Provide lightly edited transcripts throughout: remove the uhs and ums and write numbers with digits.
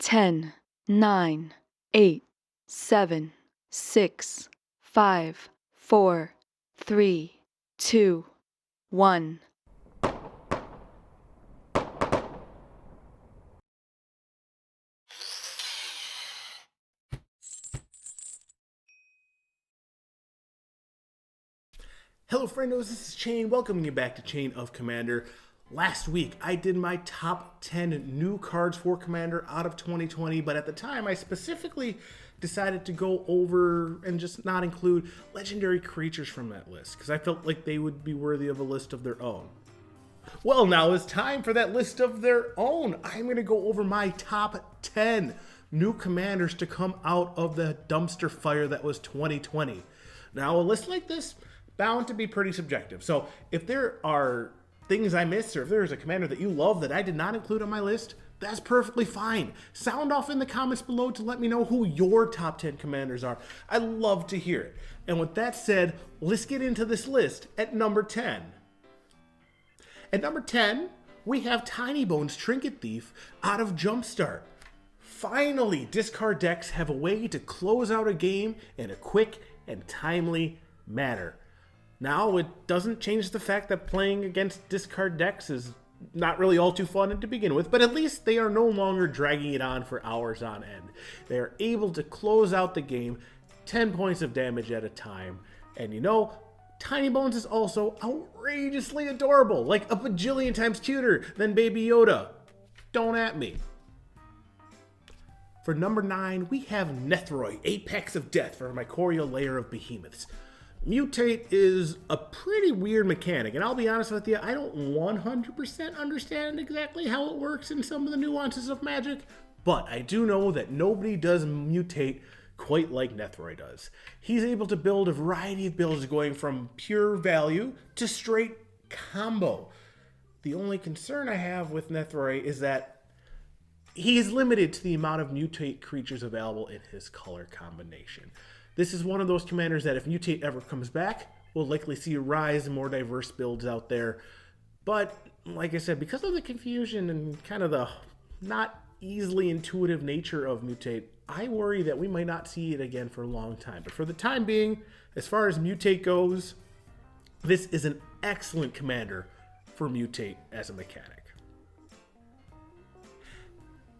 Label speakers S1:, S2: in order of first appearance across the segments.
S1: 10, 9, 8, 7, 6, 5, 4, 3, 2, 1.
S2: Hello friendos, this is Chain, welcoming you back to Chain of Commander. Last week I did my top 10 new cards for Commander out of 2020, but at the time I specifically decided to go over and just not include legendary creatures from that list, because I felt like they would be worthy of a list of their own. Well, now it's time for that list of their own. I'm going to go over my top 10 new commanders to come out of the dumpster fire that was 2020. Now, a list like this bound to be pretty subjective. So if there are things I missed, or if there's a commander that you love that I did not include on my list, that's perfectly fine. Sound off in the comments below to let me know who your top 10 commanders are. I love to hear it. And with that said, let's get into this list at number 10. At number 10, we have Tiny Bones Trinket Thief out of Jumpstart. Finally, discard decks have a way to close out a game in a quick and timely manner. Now, it doesn't change the fact that playing against discard decks is not really all too fun to begin with, but at least they are no longer dragging it on for hours on end. They are able to close out the game 10 points of damage at a time. And you know, Tiny Bones is also outrageously adorable, like a bajillion times cuter than Baby Yoda. Don't at me. For number 9, we have Nephrite, Apex of Death for my Mycorial Lair of Behemoths. Mutate is a pretty weird mechanic, and I'll be honest with you, I don't 100% understand exactly how it works in some of the nuances of Magic, but I do know that nobody does mutate quite like Nephrite does. He's able to build a variety of builds going from pure value to straight combo. The only concern I have with Nephrite is that he is limited to the amount of mutate creatures available in his color combination. This is one of those commanders that if Mutate ever comes back, we'll likely see a rise in more diverse builds out there. But, like I said, because of the confusion and kind of the not easily intuitive nature of Mutate, I worry that we might not see it again for a long time. But for the time being, as far as Mutate goes, this is an excellent commander for Mutate as a mechanic.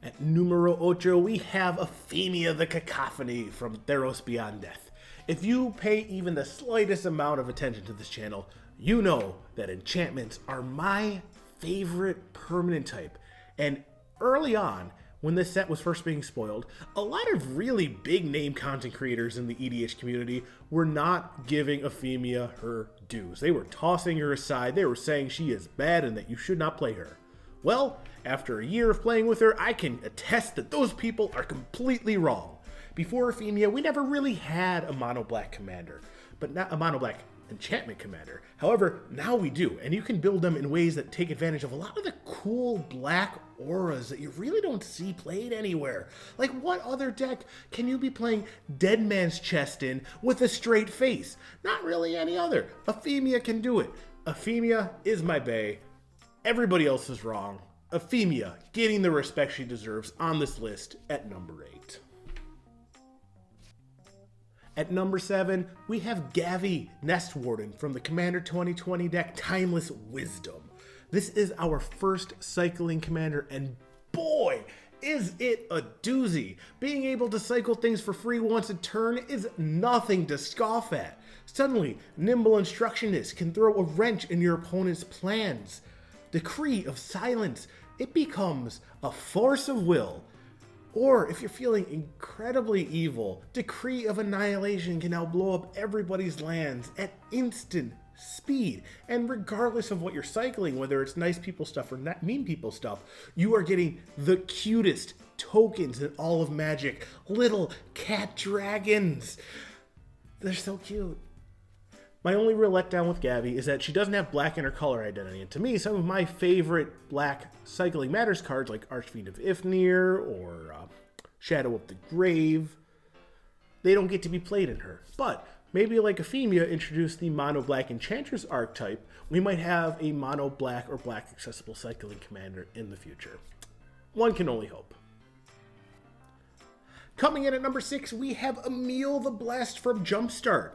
S2: At numero 8, we have Ophemia the Cacophony from Theros Beyond Death. If you pay even the slightest amount of attention to this channel, you know that enchantments are my favorite permanent type. And early on, when this set was first being spoiled, a lot of really big name content creators in the EDH community were not giving Ophemia her dues. They were tossing her aside, they were saying she is bad and that you should not play her. Well, after a year of playing with her, I can attest that those people are completely wrong. Before Ophemia, we never really had a mono black commander, but not a mono black enchantment commander. However, now we do, and you can build them in ways that take advantage of a lot of the cool black auras that you really don't see played anywhere. Like, what other deck can you be playing Dead Man's Chest in with a straight face? Not really any other. Ophemia can do it. Ophemia is my bae. Everybody else is wrong. Ophemia getting the respect she deserves on this list at number 8. At number 7, we have Gabi, Nest Warden from the Commander 2020 deck Timeless Wisdom. This is our first cycling commander, and boy, is it a doozy. Being able to cycle things for free once a turn is nothing to scoff at. Suddenly, Nimble Instructionist can throw a wrench in your opponent's plans. Decree of Silence, it becomes a force of will. Or if you're feeling incredibly evil, Decree of Annihilation can now blow up everybody's lands at instant speed. And regardless of what you're cycling, whether it's nice people stuff or mean people stuff, you are getting the cutest tokens in all of Magic. Little cat dragons. They're so cute. My only real letdown with Gabi is that she doesn't have black in her color identity, and to me, some of my favorite black Cycling Matters cards like Archfiend of Ifnir or Shadow of the Grave, they don't get to be played in her. But maybe like Ophemia introduced the mono black Enchantress archetype, we might have a mono black or black accessible cycling commander in the future. One can only hope. Coming in at number 6, we have Emil the Blast from Jumpstart.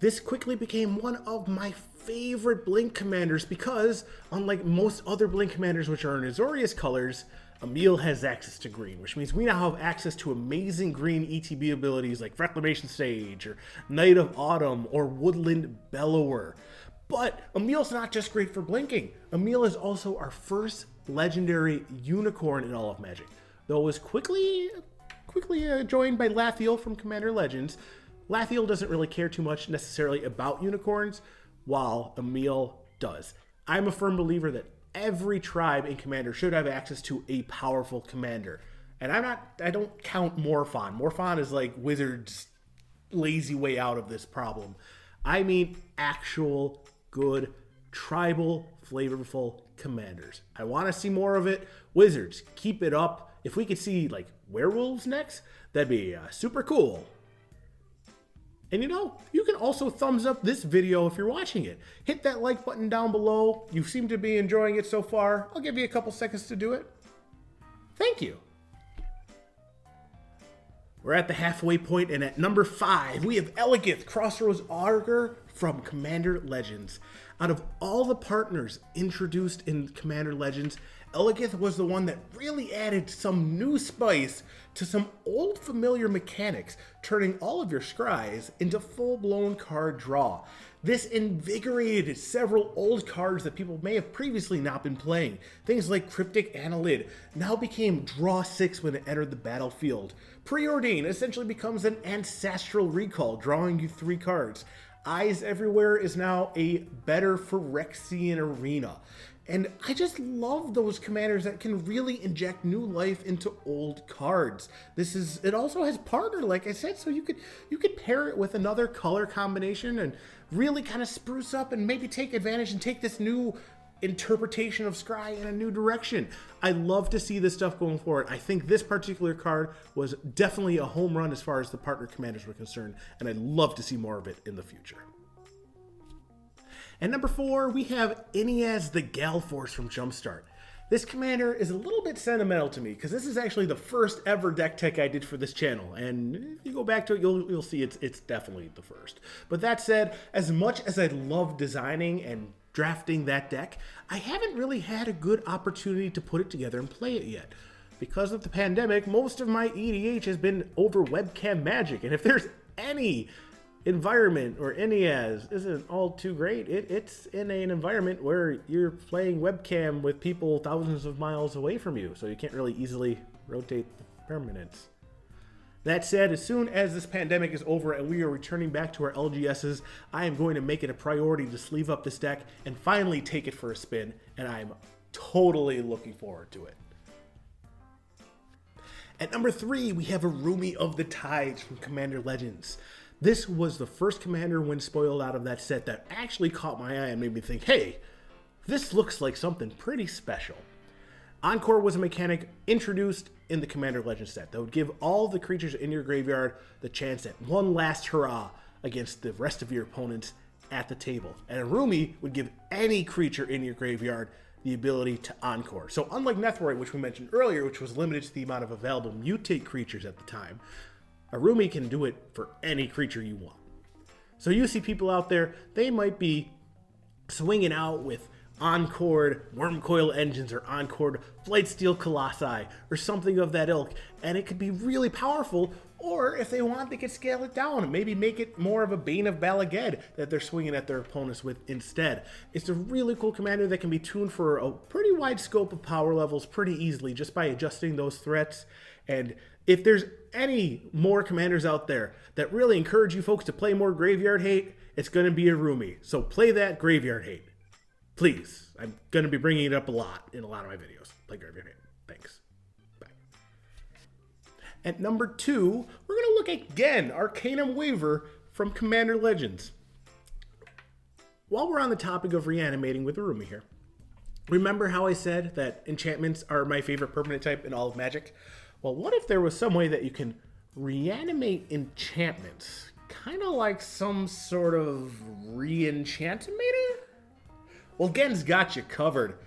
S2: This quickly became one of my favorite Blink commanders because, unlike most other Blink commanders which are in Azorius colors, Emil has access to green, which means we now have access to amazing green ETB abilities like Reclamation Sage, or Night of Autumn, or Woodland Bellower. But Emil's not just great for blinking. Emil is also our first legendary unicorn in all of Magic, though it was quickly joined by Lathiel from Commander Legends. Lathiel doesn't really care too much necessarily about unicorns, while Emil does. I'm a firm believer that every tribe in Commander should have access to a powerful commander. And I don't count Morphon. Morphon is like Wizards' lazy way out of this problem. I mean actual good tribal flavorful commanders. I want to see more of it. Wizards, keep it up. If we could see like werewolves next, that'd be super cool. And you know, you can also thumbs up this video if you're watching it. Hit that like button down below. You seem to be enjoying it so far. I'll give you a couple seconds to do it. Thank you. We're at the halfway point, and at number 5, we have Elegath, Crossroads Augur from Commander Legends. Out of all the partners introduced in Commander Legends, Elegath was the one that really added some new spice to some old familiar mechanics, turning all of your scries into full-blown card draw. This invigorated several old cards that people may have previously not been playing. Things like Cryptic Annelid now became draw 6 when it entered the battlefield. Preordain essentially becomes an ancestral recall, drawing you 3 cards. Eyes Everywhere is now a better Phyrexian arena. And I just love those commanders that can really inject new life into old cards. It also has partner, like I said, so you could pair it with another color combination and really kind of spruce up and maybe take advantage and take this new interpretation of Scry in a new direction. I love to see this stuff going forward. I think this particular card was definitely a home run as far as the partner commanders were concerned, and I'd love to see more of it in the future. And number 4, we have Inias the Galforce from Jumpstart. This commander is a little bit sentimental to me because this is actually the first ever deck tech I did for this channel, and if you go back to it, you'll see it's definitely the first. But that said, as much as I love designing and drafting that deck, I haven't really had a good opportunity to put it together and play it yet. Because of the pandemic, most of my EDH has been over webcam magic, and if there's any environment or Inias isn't all too great, it's in an environment where you're playing webcam with people thousands of miles away from you, so you can't really easily rotate the permanents. That said, as soon as this pandemic is over and we are returning back to our LGSs, I am going to make it a priority to sleeve up this deck and finally take it for a spin, and I'm totally looking forward to it. At number 3, we have a Roomy of the Tides from Commander Legends. This was the first commander when spoiled out of that set that actually caught my eye and made me think, hey, this looks like something pretty special. Encore was a mechanic introduced in the Commander Legends set that would give all the creatures in your graveyard the chance at one last hurrah against the rest of your opponents at the table. And a Roomy would give any creature in your graveyard the ability to Encore. So unlike Nephrite, which we mentioned earlier, which was limited to the amount of available mutate creatures at the time, a Roomy can do it for any creature you want. So you see people out there, they might be swinging out with Encored Wormcoil Engines or Encored Flightsteel Colossi or something of that ilk, and it could be really powerful, or if they want, they could scale it down and maybe make it more of a Bane of Balaged that they're swinging at their opponents with instead. It's a really cool commander that can be tuned for a pretty wide scope of power levels pretty easily just by adjusting those threats. And if there's any more commanders out there that really encourage you folks to play more Graveyard Hate, it's going to be a Roomy. So play that Graveyard Hate. Please. I'm going to be bringing it up a lot in a lot of my videos. Play Graveyard Hate. Thanks. Bye. At number 2, we're going to look at Genn, Arcanum Waver from Commander Legends. While we're on the topic of reanimating with a Roomy here, remember how I said that enchantments are my favorite permanent type in all of Magic? Well, what if there was some way that you can reanimate enchantments? Kind of like some sort of re-enchantmator? Well, Genn's got you covered.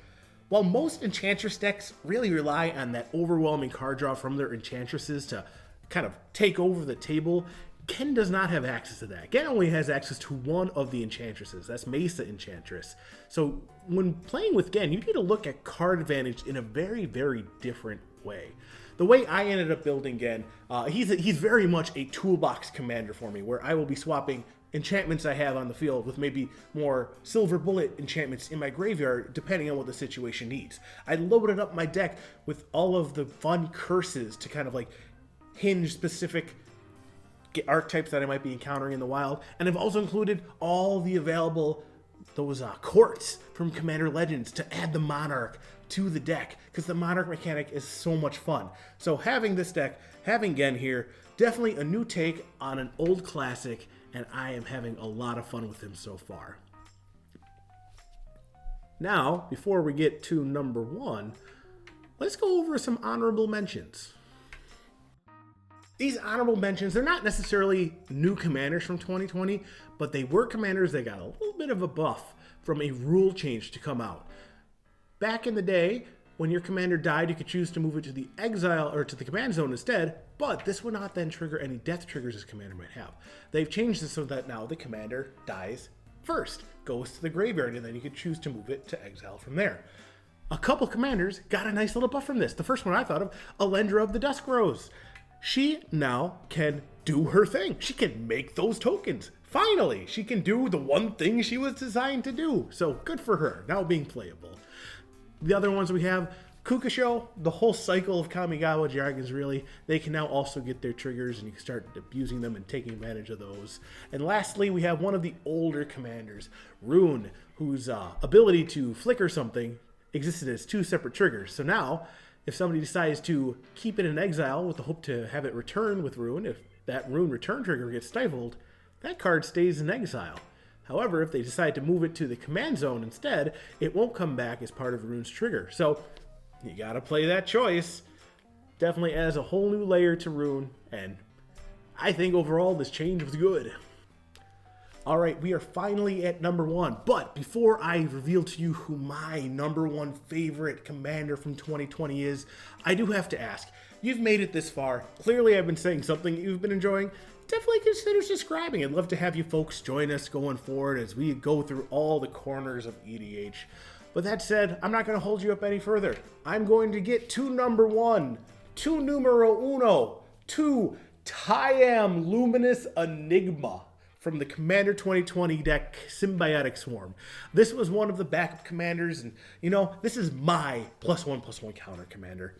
S2: While most Enchantress decks really rely on that overwhelming card draw from their Enchantresses to kind of take over the table. Genn does not have access to that. Genn only has access to one of the enchantresses. That's Mesa Enchantress. So when playing with Genn, you need to look at card advantage in a very, very different way. The way I ended up building Genn, he's very much a toolbox commander for me, where I will be swapping enchantments I have on the field with maybe more silver bullet enchantments in my graveyard, depending on what the situation needs. I loaded up my deck with all of the fun curses to kind of like hinge specific archetypes that I might be encountering in the wild, and I've also included all the available courts from Commander Legends to add the Monarch to the deck, because the Monarch mechanic is so much fun. So having this deck, having Genn here, definitely a new take on an old classic, and I am having a lot of fun with him so far. Now, before we get to number 1, let's go over some honorable mentions. These honorable mentions, they're not necessarily new commanders from 2020, but they were commanders that got a little bit of a buff from a rule change to come out. Back in the day, when your commander died, you could choose to move it to the exile or to the command zone instead, but this would not then trigger any death triggers his commander might have. They've changed this so that now the commander dies first, goes to the graveyard, and then you could choose to move it to exile from there. A couple commanders got a nice little buff from this. The first one I thought of, Alendra of the Dusk Rose. She now can do her thing. She can make those tokens. Finally, she can do the one thing she was designed to do. So good for her, now being playable. The other ones we have, Kukusho, the whole cycle of Kamigawa dragons really, they can now also get their triggers and you can start abusing them and taking advantage of those. And lastly, we have one of the older commanders, Rune, whose ability to flicker something existed as 2 separate triggers. So now, if somebody decides to keep it in exile with the hope to have it return with Rune, if that Rune return trigger gets stifled, that card stays in exile. However, if they decide to move it to the command zone instead, it won't come back as part of Rune's trigger. So you gotta play that choice. Definitely adds a whole new layer to Rune, and I think overall this change was good. Alright, we are finally at number 1, but before I reveal to you who my number 1 favorite commander from 2020 is, I do have to ask, you've made it this far, clearly I've been saying something you've been enjoying, definitely consider subscribing. I'd love to have you folks join us going forward as we go through all the corners of EDH. But that said, I'm not going to hold you up any further. I'm going to get to number 1, to numero uno, to Tyam Luminous Enigma from the Commander 2020 deck, Symbiotic Swarm. This was one of the backup commanders, and you know, this is my +1/+1 counter commander.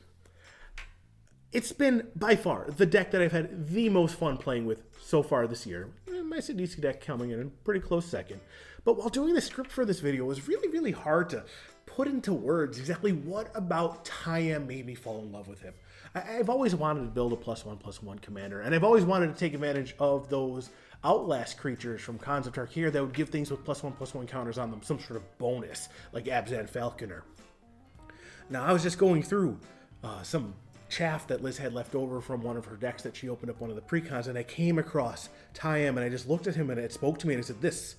S2: It's been, by far, the deck that I've had the most fun playing with so far this year. My Sidisi deck coming in a pretty close second. But while doing the script for this video, it was really, really hard to put into words exactly what about Tyam made me fall in love with him. I've always wanted to build a +1/+1 commander, and I've always wanted to take advantage of those Outlast creatures from Khans of Tarkir that would give things with +1/+1 counters on them some sort of bonus, like Abzan Falconer. Now, I was just going through some chaff that Liz had left over from one of her decks that she opened up one of the precons, and I came across Tyam, and I just looked at him, and it spoke to me, and I said, this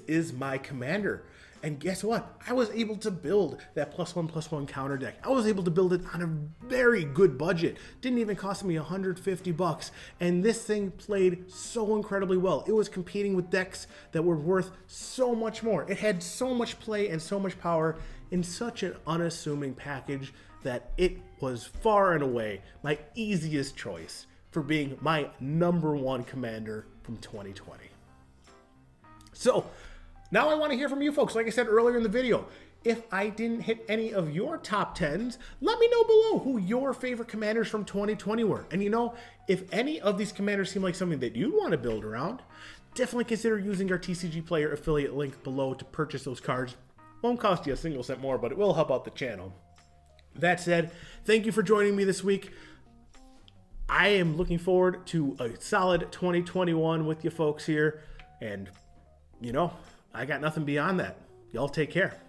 S2: is my commander. And guess what? I was able to build that +1/+1 counter deck. I was able to build it on a very good budget. Didn't even cost me $150, and this thing played so incredibly well. It was competing with decks that were worth so much more. It had so much play and so much power in such an unassuming package that it was far and away my easiest choice for being my number 1 commander from 2020. So, now I want to hear from you folks. Like I said earlier in the video, if I didn't hit any of your top 10s, let me know below who your favorite commanders from 2020 were. And you know, if any of these commanders seem like something that you want to build around, definitely consider using our TCG Player affiliate link below to purchase those cards. Won't cost you a single cent more, but it will help out the channel. That said, thank you for joining me this week. I am looking forward to a solid 2021 with you folks here. And, you know, I got nothing beyond that. Y'all take care.